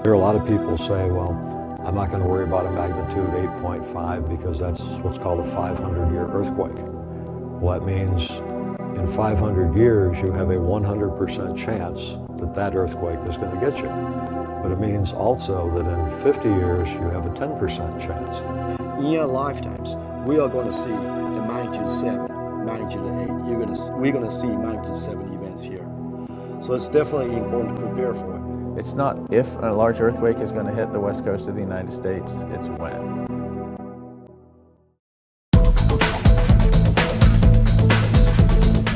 There are a lot of people say, well, I'm not going to worry about a magnitude 8.5 because that's what's called a 500-year earthquake. Well, that means in 500 years you have a 100% chance that that earthquake is going to get you. But it means also that in 50 years you have a 10% chance. In your lifetimes, we are going to see the magnitude 7, magnitude 8. We're going to see magnitude 7 events here. So it's definitely important to prepare for it. It's not if a large earthquake is going to hit the west coast of the United States, it's when.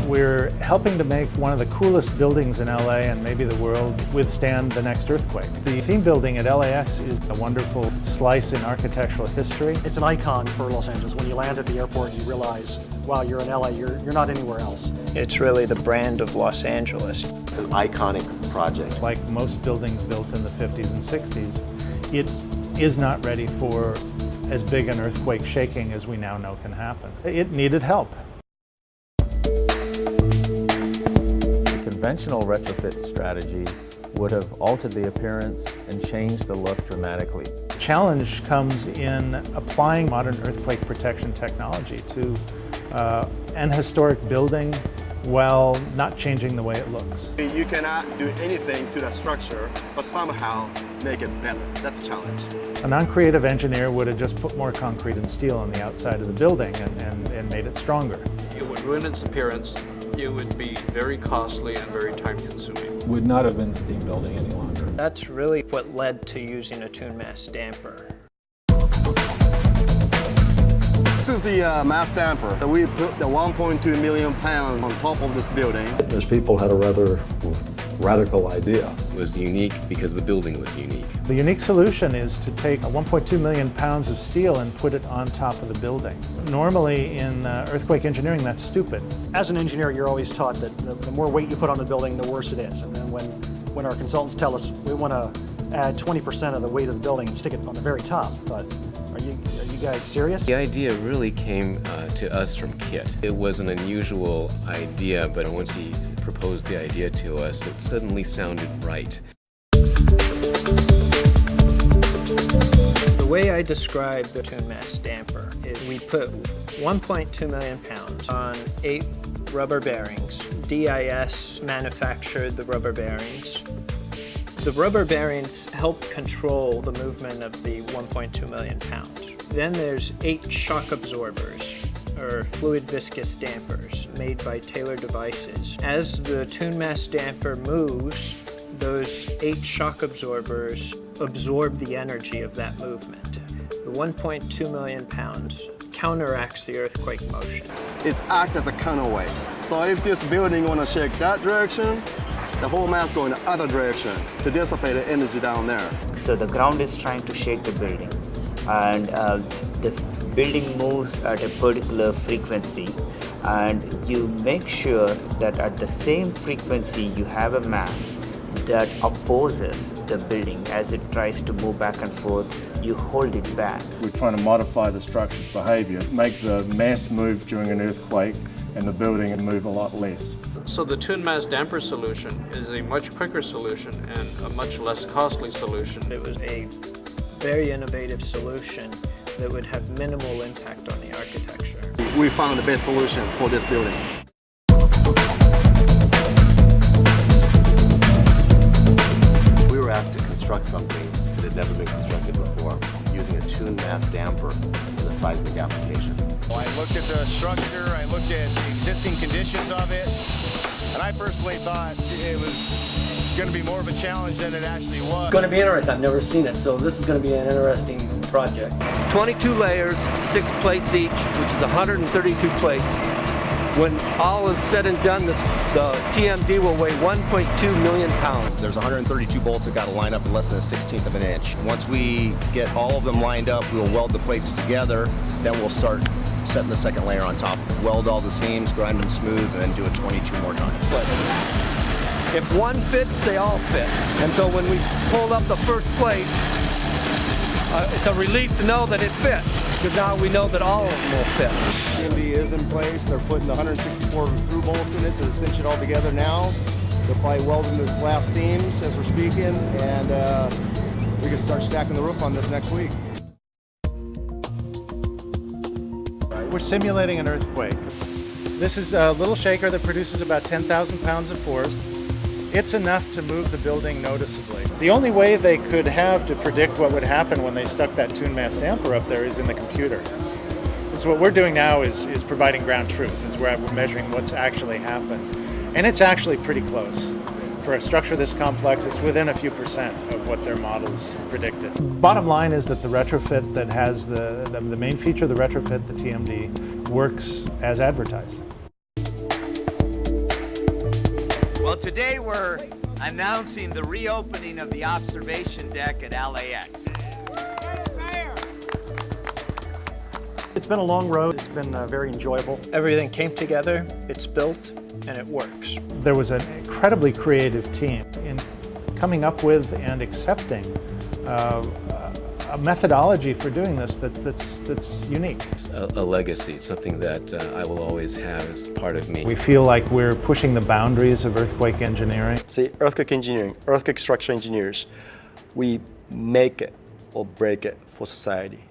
We're helping to make one of the coolest buildings in LA and maybe the world withstand the next earthquake. The theme building at LAX is a wonderful slice in architectural history. It's an icon for Los Angeles. When you land at the airport, you realize, wow, you're in LA, you're not anywhere else. It's really the brand of Los Angeles. It's an iconic project. Like most buildings built in the 50s and 60s, it is not ready for as big an earthquake shaking as we now know can happen. It needed help. Conventional retrofit strategy would have altered the appearance and changed the look dramatically. The challenge comes in applying modern earthquake protection technology to an historic building while not changing the way it looks. You cannot do anything to the structure, but somehow make it better. That's a challenge. A non-creative engineer would have just put more concrete and steel on the outside of the building and made it stronger. It would ruin its appearance. It would be very costly and very time-consuming. Would not have been the theme building any longer. That's really what led to using a tune mass damper. This is the mass damper. We put the 1.2 million pounds on top of this building. Those people had a rather radical idea. It was unique because the building was unique. The unique solution is to take 1.2 million pounds of steel and put it on top of the building. Normally in earthquake engineering, that's stupid. As an engineer, you're always taught that the more weight you put on the building, the worse it is. And then when our consultants tell us we want to add 20% of the weight of the building and stick it on the very top, but are you guys serious? The idea really came to us from Kit. It was an unusual idea, but once he proposed the idea to us, it suddenly sounded right. The way I describe the tune mass damper is we put 1.2 million pounds on 8 rubber bearings. DIS manufactured the rubber bearings. The rubber bearings help control the movement of the 1.2 million pounds. Then there's 8 shock absorbers, or fluid viscous dampers, made by Taylor Devices. As the tune mass damper moves, those 8 shock absorbers absorb the energy of that movement. The 1.2 million pounds counteracts the earthquake motion. It acts as a counterweight. So if this building want to shake that direction, the whole mass go in the other direction to dissipate the energy down there. So the ground is trying to shake the building, and the building moves at a particular frequency, and you make sure that at the same frequency you have a mass that opposes the building as it tries to move back and forth. You hold it back. We're trying to modify the structure's behavior, make the mass move during an earthquake and the building move a lot less. So the tune mass damper solution is a much quicker solution and a much less costly solution. It was a very innovative solution that would have minimal impact on the architecture. We found the best solution for this building. We were asked to construct something that had never been constructed before, using a tune mass damper in a seismic application. I looked at the structure, I looked at the existing conditions of it, and I personally thought it was going to be more of a challenge than it actually was. It's going to be interesting. I've never seen it, so this is going to be an interesting project. 22 layers, 6 plates each, which is 132 plates. When all is said and done, the TMD will weigh 1.2 million pounds. There's 132 bolts that got to line up in less than a 16th of an inch. Once we get all of them lined up, we'll weld the plates together, then we'll start setting the second layer on top. Weld all the seams, grind them smooth, and then do it 22 more times. If one fits, they all fit. And so when we pulled up the first plate, it's a relief to know that it fits, because now we know that all of them will fit. TMD is in place. They're putting the 164 through bolts in it to cinch it all together now. They're probably welding those last seams as we're speaking, and we can start stacking the roof on this next week. We're simulating an earthquake. This is a little shaker that produces about 10,000 pounds of force. It's enough to move the building noticeably. The only way they could have to predict what would happen when they stuck that tune mass damper up there is in the computer. And so what we're doing now is providing ground truth, is where we're measuring what's actually happened. And it's actually pretty close. For a structure this complex, it's within a few percent of what their models predicted. Bottom line is that the retrofit that has the main feature, the retrofit, the TMD, works as advertised. Well, today we're announcing the reopening of the observation deck at LAX. It's been a long road. It's been very enjoyable. Everything came together, it's built, and it works. There was an incredibly creative team in coming up with and accepting a methodology for doing this that's unique. A legacy, something that I will always have as part of me. We feel like we're pushing the boundaries of earthquake engineering. See, earthquake engineering, earthquake structural engineers, we make it or break it for society.